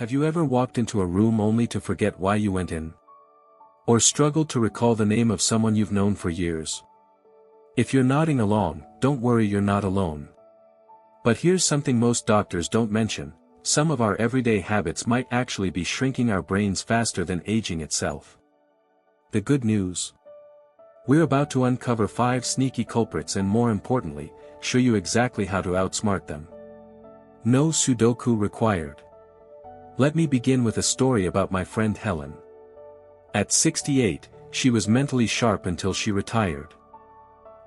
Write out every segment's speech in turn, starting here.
Have you ever walked into a room only to forget why you went in? Or struggled to recall the name of someone you've known for years? If you're nodding along, don't worry, you're not alone. But here's something most doctors don't mention: some of our everyday habits might actually be shrinking our brains faster than aging itself. The good news? We're about to uncover 5 sneaky culprits and, more importantly, show you exactly how to outsmart them. No Sudoku required. Let me begin with a story about my friend Helen. At 68, she was mentally sharp until she retired.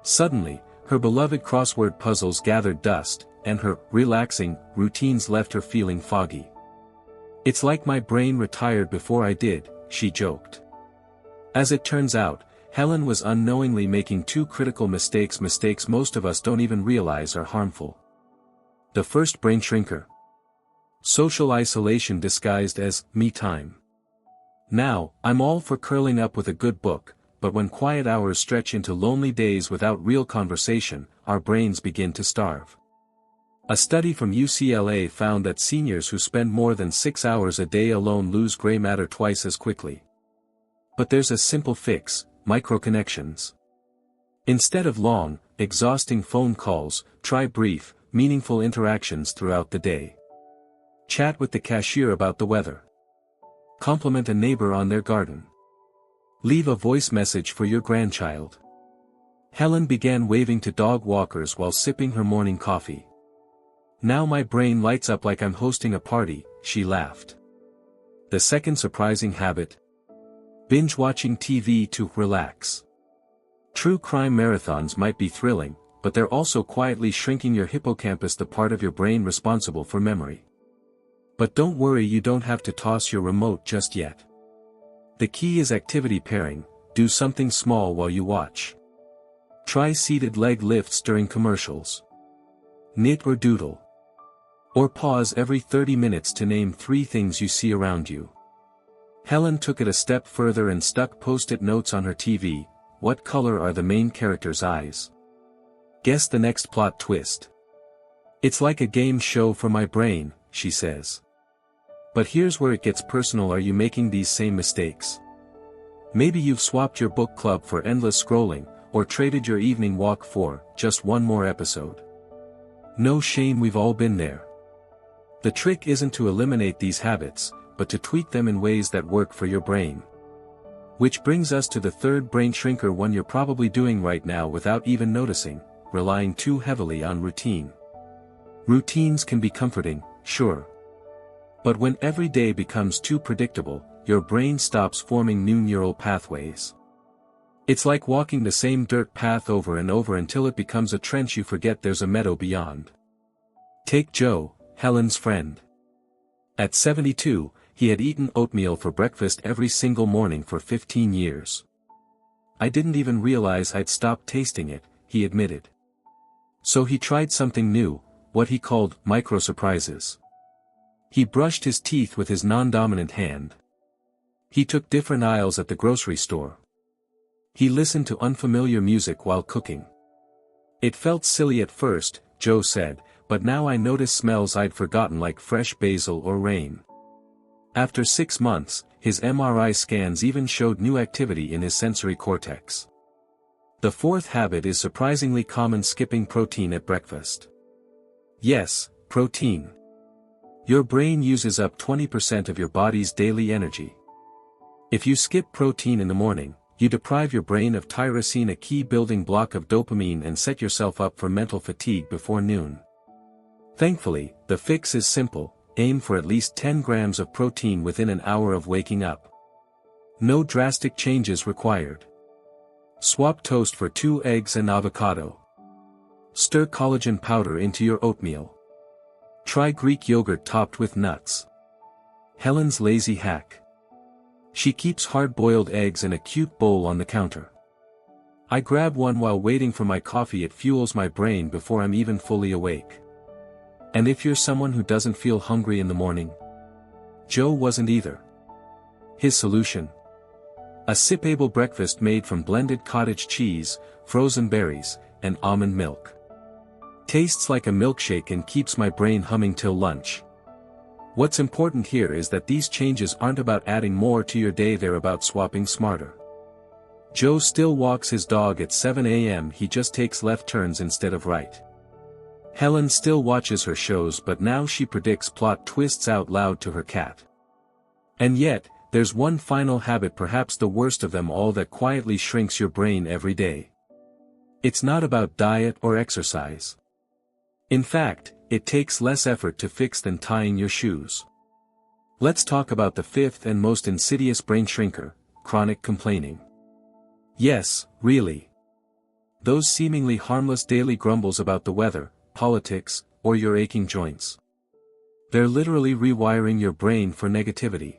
Suddenly, her beloved crossword puzzles gathered dust, and her relaxing routines left her feeling foggy. "It's like my brain retired before I did," she joked. As it turns out, Helen was unknowingly making 2 critical mistakes most of us don't even realize are harmful. The first: brain shrinker. Social isolation disguised as me time. Now, I'm all for curling up with a good book, but when quiet hours stretch into lonely days without real conversation, our brains begin to starve. A study from UCLA found that seniors who spend more than 6 hours a day alone lose gray matter twice as quickly. But there's a simple fix: microconnections. Instead of long, exhausting phone calls, try brief, meaningful interactions throughout the day. Chat with the cashier about the weather. Compliment a neighbor on their garden. Leave a voice message for your grandchild. Helen began waving to dog walkers while sipping her morning coffee. "Now my brain lights up like I'm hosting a party," she laughed. The second surprising habit: binge watching TV to relax. True crime marathons might be thrilling, but they're also quietly shrinking your hippocampus, the part of your brain responsible for memory. But don't worry, you don't have to toss your remote just yet. The key is activity pairing. Do something small while you watch. Try seated leg lifts during commercials. Knit or doodle. Or pause every 30 minutes to name 3 things you see around you. Helen took it a step further and stuck post-it notes on her TV. What color are the main character's eyes? Guess the next plot twist. "It's like a game show for my brain," she says. But here's where it gets personal. Are you making these same mistakes? Maybe you've swapped your book club for endless scrolling, or traded your evening walk for just one more episode. No shame, we've all been there. The trick isn't to eliminate these habits, but to tweak them in ways that work for your brain. Which brings us to the third brain shrinker, one you're probably doing right now without even noticing: relying too heavily on routine. Routines can be comforting, sure. But when every day becomes too predictable, your brain stops forming new neural pathways. It's like walking the same dirt path over and over until it becomes a trench you forget there's a meadow beyond. Take Joe, Helen's friend. At 72, he had eaten oatmeal for breakfast every single morning for 15 years. "I didn't even realize I'd stopped tasting it," he admitted. So he tried something new, what he called micro-surprises. He brushed his teeth with his non-dominant hand. He took different aisles at the grocery store. He listened to unfamiliar music while cooking. "It felt silly at first," Joe said, "but now I notice smells I'd forgotten, like fresh basil or rain." After 6 months, his MRI scans even showed new activity in his sensory cortex. The fourth habit is surprisingly common: skipping protein at breakfast. Yes, protein. Your brain uses up 20% of your body's daily energy. If you skip protein in the morning, you deprive your brain of tyrosine, a key building block of dopamine, and set yourself up for mental fatigue before noon. Thankfully, the fix is simple: aim for at least 10 grams of protein within an hour of waking up. No drastic changes required. Swap toast for 2 eggs and avocado. Stir collagen powder into your oatmeal. Try Greek yogurt topped with nuts. Helen's lazy hack. She keeps hard-boiled eggs in a cute bowl on the counter. "I grab one while waiting for my coffee. It fuels my brain before I'm even fully awake." And if you're someone who doesn't feel hungry in the morning? Joe wasn't either. His solution? A sippable breakfast made from blended cottage cheese, frozen berries, and almond milk. Tastes like a milkshake and keeps my brain humming till lunch. What's important here is that these changes aren't about adding more to your day, they're about swapping smarter. Joe still walks his dog at 7 a.m., he just takes left turns instead of right. Helen still watches her shows, but now she predicts plot twists out loud to her cat. And yet, there's one final habit, perhaps the worst of them all, that quietly shrinks your brain every day. It's not about diet or exercise. In fact, it takes less effort to fix than tying your shoes. Let's talk about the fifth and most insidious brain shrinker, chronic complaining. Yes, really. Those seemingly harmless daily grumbles about the weather, politics, or your aching joints. They're literally rewiring your brain for negativity.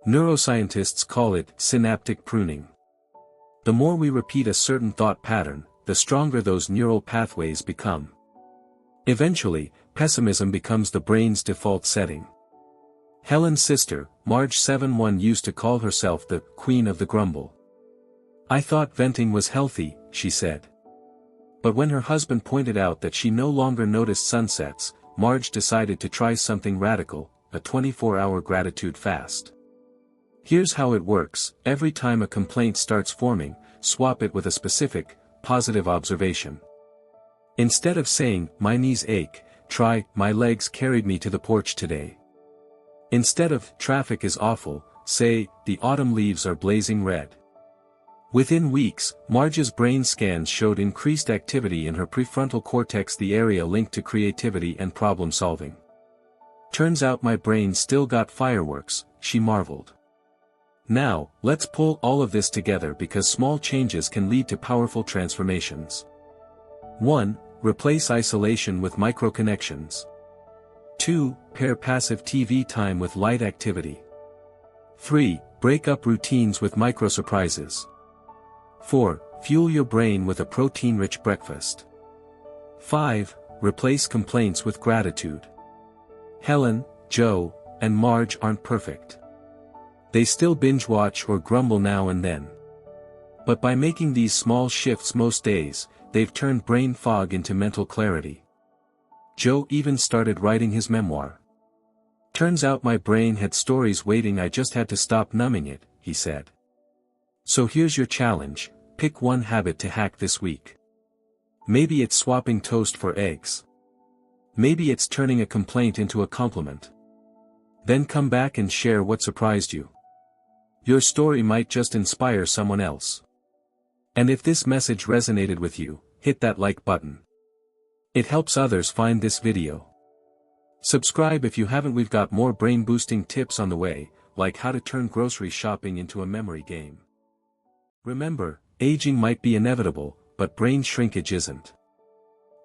Neuroscientists call it synaptic pruning. The more we repeat a certain thought pattern, the stronger those neural pathways become. Eventually, pessimism becomes the brain's default setting. Helen's sister, Marge 7-1, used to call herself the queen of the grumble. I thought venting was healthy, she said. But when her husband pointed out that she no longer noticed sunsets, Marge decided to try something radical, a 24-hour gratitude fast. Here's how it works: every time a complaint starts forming, swap it with a specific, positive observation. Instead of saying, my knees ache, try, my legs carried me to the porch today. Instead of, traffic is awful, say, the autumn leaves are blazing red. Within weeks, Marge's brain scans showed increased activity in her prefrontal cortex, the area linked to creativity and problem solving. Turns out my brain still got fireworks, she marveled. Now, let's pull all of this together, because small changes can lead to powerful transformations. 1. Replace isolation with micro-connections. 2. Pair passive TV time with light activity. 3. Break up routines with micro-surprises. 4. Fuel your brain with a protein-rich breakfast. 5. Replace complaints with gratitude. Helen, Joe, and Marge aren't perfect. They still binge-watch or grumble now and then. But by making these small shifts most days, they've turned brain fog into mental clarity. Joe even started writing his memoir. Turns out my brain had stories waiting, I just had to stop numbing it, he said. So here's your challenge: pick one habit to hack this week. Maybe it's swapping toast for eggs. Maybe it's turning a complaint into a compliment. Then come back and share what surprised you. Your story might just inspire someone else. And if this message resonated with you, hit that like button. It helps others find this video. Subscribe if you haven't. We've got more brain-boosting tips on the way, like how to turn grocery shopping into a memory game. Remember, aging might be inevitable, but brain shrinkage isn't.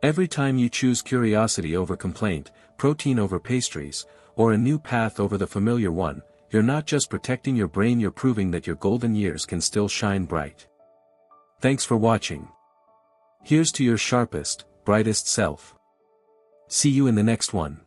Every time you choose curiosity over complaint, protein over pastries, or a new path over the familiar one, you're not just protecting your brain, you're proving that your golden years can still shine bright. Thanks for watching. Here's to your sharpest, brightest self. See you in the next one.